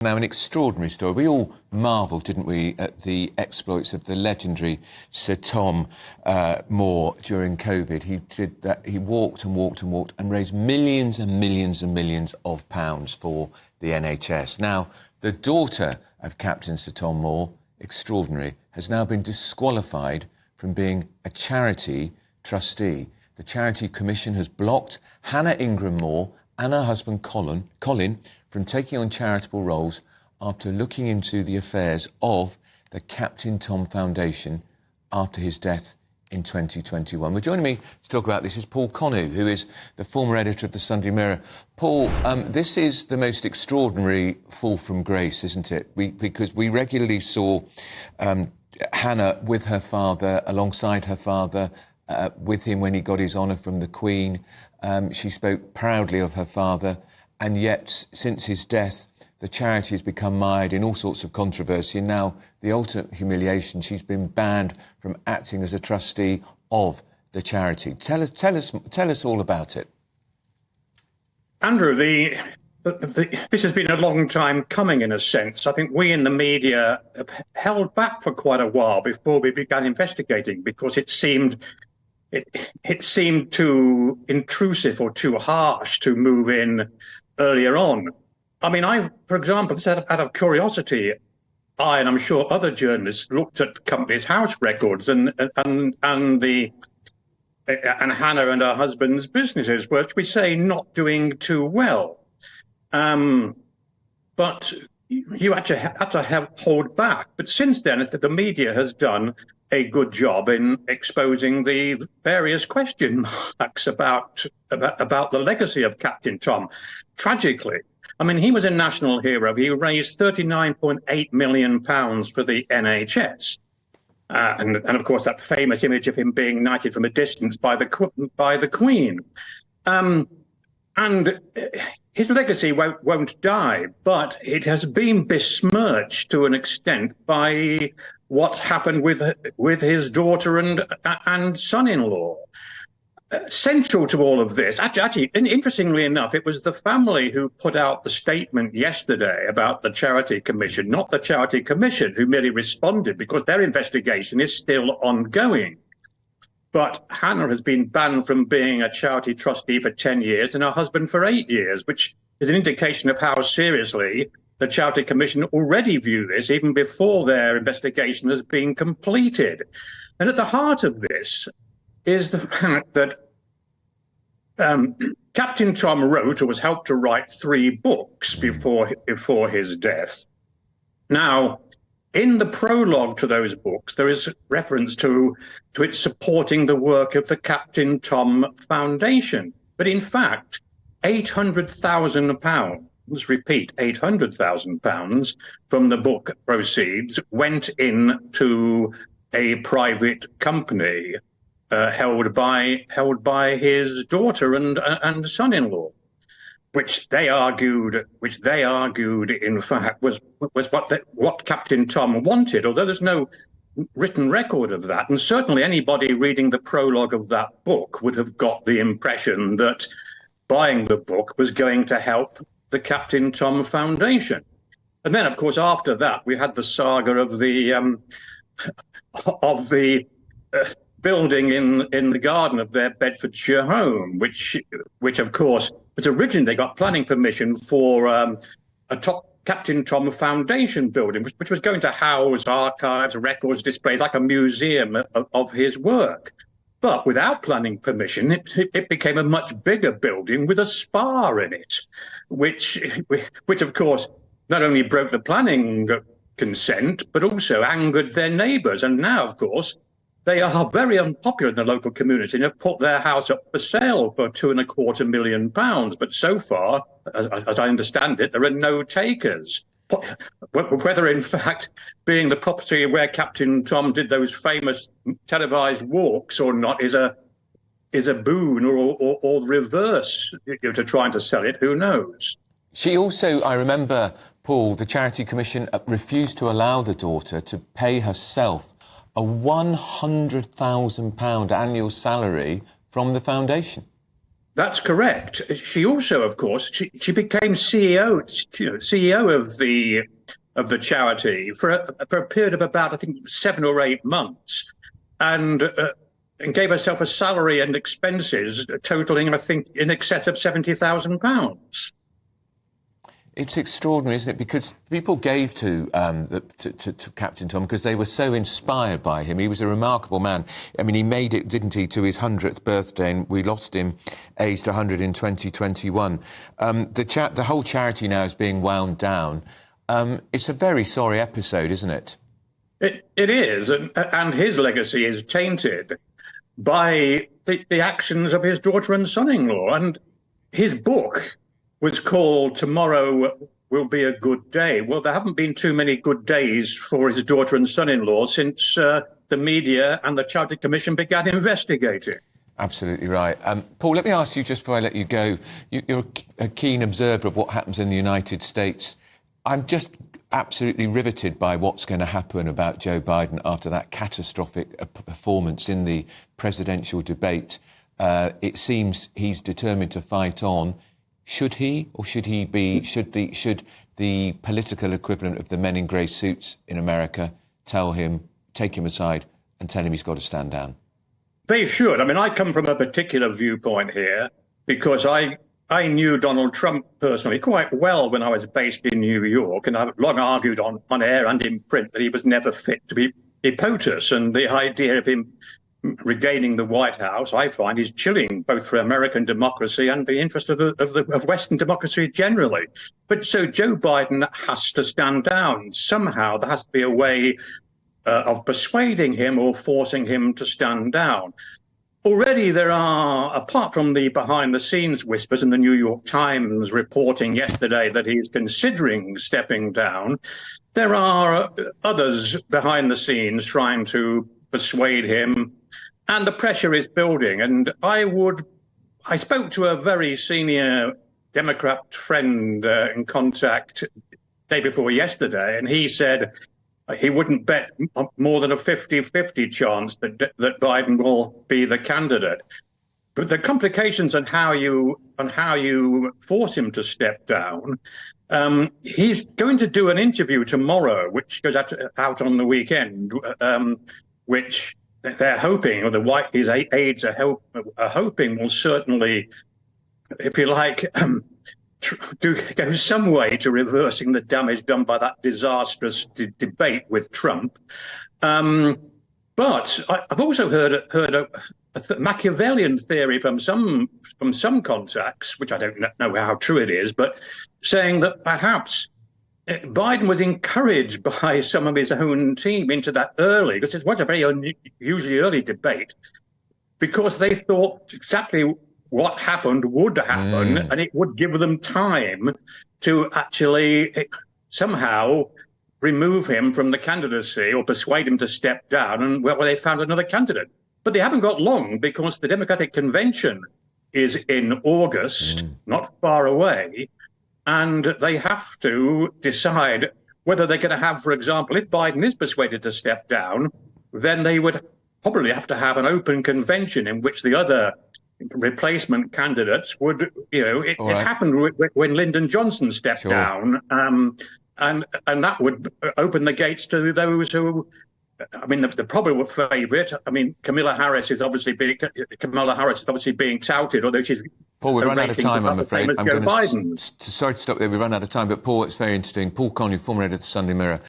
Now, an extraordinary story. We all marvelled, didn't we, at the exploits of the legendary Sir Tom Moore during COVID. He did that. He walked and walked and walked and raised millions and millions and millions of pounds for the NHS. Now, the daughter of Captain Sir Tom Moore, extraordinary, has now been disqualified from being a charity trustee. The Charity Commission has blocked Hannah Ingram Moore and her husband Colin from taking on charitable roles after looking into the affairs of the Captain Tom Foundation after his death in 2021. Well, joining me to talk about this is Paul Connew, who is the former editor of the Sunday Mirror. Paul, this is the most extraordinary fall from grace, isn't it? Because we regularly saw Hannah with her father, alongside her father, with him when he got his honour from the Queen. She spoke proudly of her father. And yet, since his death, the charity has become mired in all sorts of controversy. And now, the ultimate humiliation, she's been banned from acting as a trustee of the charity. Tell us all about it. Andrew, this has been a long time coming, in a sense. I think we in the media have held back for quite a while before we began investigating, because it seemed too intrusive or too harsh to move in earlier on. I mean, for example, just out of curiosity, and I'm sure other journalists looked at Companies House records and Hannah and her husband's businesses, which we say not doing too well. But you had to hold back. But since then, the media has done a good job in exposing the various question marks about the legacy of Captain Tom. Tragically, I mean, he was a national hero. He raised £39.8 million for the NHS. And of course, that famous image of him being knighted from a distance by the Queen. And his legacy won't die, but it has been besmirched to an extent by what happened with his daughter and son-in-law. Central to all of this, actually, interestingly enough, it was the family who put out the statement yesterday about the Charity Commission, not the Charity Commission, who merely responded because their investigation is still ongoing. But Hannah has been banned from being a charity trustee for 10 years and her husband for 8 years, which is an indication of how seriously the Charity Commission already view this, even before their investigation has been completed. And at the heart of this is the fact that Captain Tom wrote, or was helped to write, 3 books before his death. Now, in the prologue to those books, there is reference to it supporting the work of the Captain Tom Foundation. But in fact, £800,000, repeat, £800,000 from the book proceeds went into a private company held by his daughter and son-in-law, which they argued, in fact, was what Captain Tom wanted, although there's no written record of that. And certainly anybody reading the prologue of that book would have got the impression that buying the book was going to help the Captain Tom Foundation. And then, of course, after that, we had the saga of the building in the garden of their Bedfordshire home, which of course was originally, they got planning permission for a Captain Tom Foundation building, which was going to house archives, records, displays, like a museum of his work. But without planning permission, it became a much bigger building with a spa in it, which of course not only broke the planning consent, but also angered their neighbours. And now, of course, they are very unpopular in the local community and have put their house up for sale for £2.25 million. But so far, as I understand it, there are no takers. Whether, in fact, being the property where Captain Tom did those famous televised walks or not is a boon or the reverse to trying to sell it, who knows? She also, I remember, Paul, the Charity Commission refused to allow the daughter to pay herself a £100,000 annual salary from the foundation. That's correct. She also, of course, she became CEO of the charity for a period of about, I think, 7 or 8 months, and gave herself a salary and expenses totaling, I think, in excess of £70,000. It's extraordinary, isn't it? Because people gave to Captain Tom because they were so inspired by him. He was a remarkable man. I mean, he made it, didn't he, to his 100th birthday, and we lost him aged 100 in 2021. The whole charity now is being wound down. It's a very sorry episode, isn't it? It is, and his legacy is tainted by the actions of his daughter and son-in-law. And his book was called Tomorrow Will Be a Good Day. Well, there haven't been too many good days for his daughter and son-in-law since the media and the Charity Commission began investigating. Absolutely right. Paul, let me ask you, just before I let you go, you're a keen observer of what happens in the United States. I'm just absolutely riveted by what's going to happen about Joe Biden after that catastrophic performance in the presidential debate. It seems he's determined to fight on. Should he, or should the political equivalent of the men in grey suits in America take him aside and tell him he's got to stand down? They should. I mean, I come from a particular viewpoint here because I knew Donald Trump personally quite well when I was based in New York, and I've long argued on air and in print that he was never fit to be POTUS, and the idea of him regaining the White House, I find, is chilling both for American democracy and the interest of Western democracy generally. But so Joe Biden has to stand down. Somehow there has to be a way of persuading him or forcing him to stand down. Already there are, apart from the behind-the-scenes whispers in the New York Times reporting yesterday that he's considering stepping down, there are others behind the scenes trying to persuade him, and the pressure is building. And I spoke to a very senior Democrat friend in contact day before yesterday, and he said he wouldn't bet more than a 50-50 chance that Biden will be the candidate. But the complications on how you force him to step down. He's going to do an interview tomorrow, which goes out on the weekend, which they're hoping, or his aides are hoping, will certainly, if you like, go some way to reversing the damage done by that disastrous debate with Trump. But I've also heard a Machiavellian theory from some contacts, which I don't know how true it is, but saying that perhaps Biden was encouraged by some of his own team into that early, because it was a very unusually early debate, because they thought exactly what happened would happen, and it would give them time to actually somehow remove him from the candidacy or persuade him to step down, and well, they found another candidate. But they haven't got long, because the Democratic Convention is in August, not far away, and they have to decide whether they're going to have, for example, if Biden is persuaded to step down, then they would probably have to have an open convention in which the other replacement candidates would, it happened when Lyndon Johnson stepped down, and that would open the gates to those who, I mean, the probable favourite. I mean, Kamala Harris is obviously being touted, although she's. Paul, we've run out of time, I'm afraid. Sorry to stop there. We run out of time. But Paul, it's very interesting. Paul Connew, former editor of the Sunday Mirror,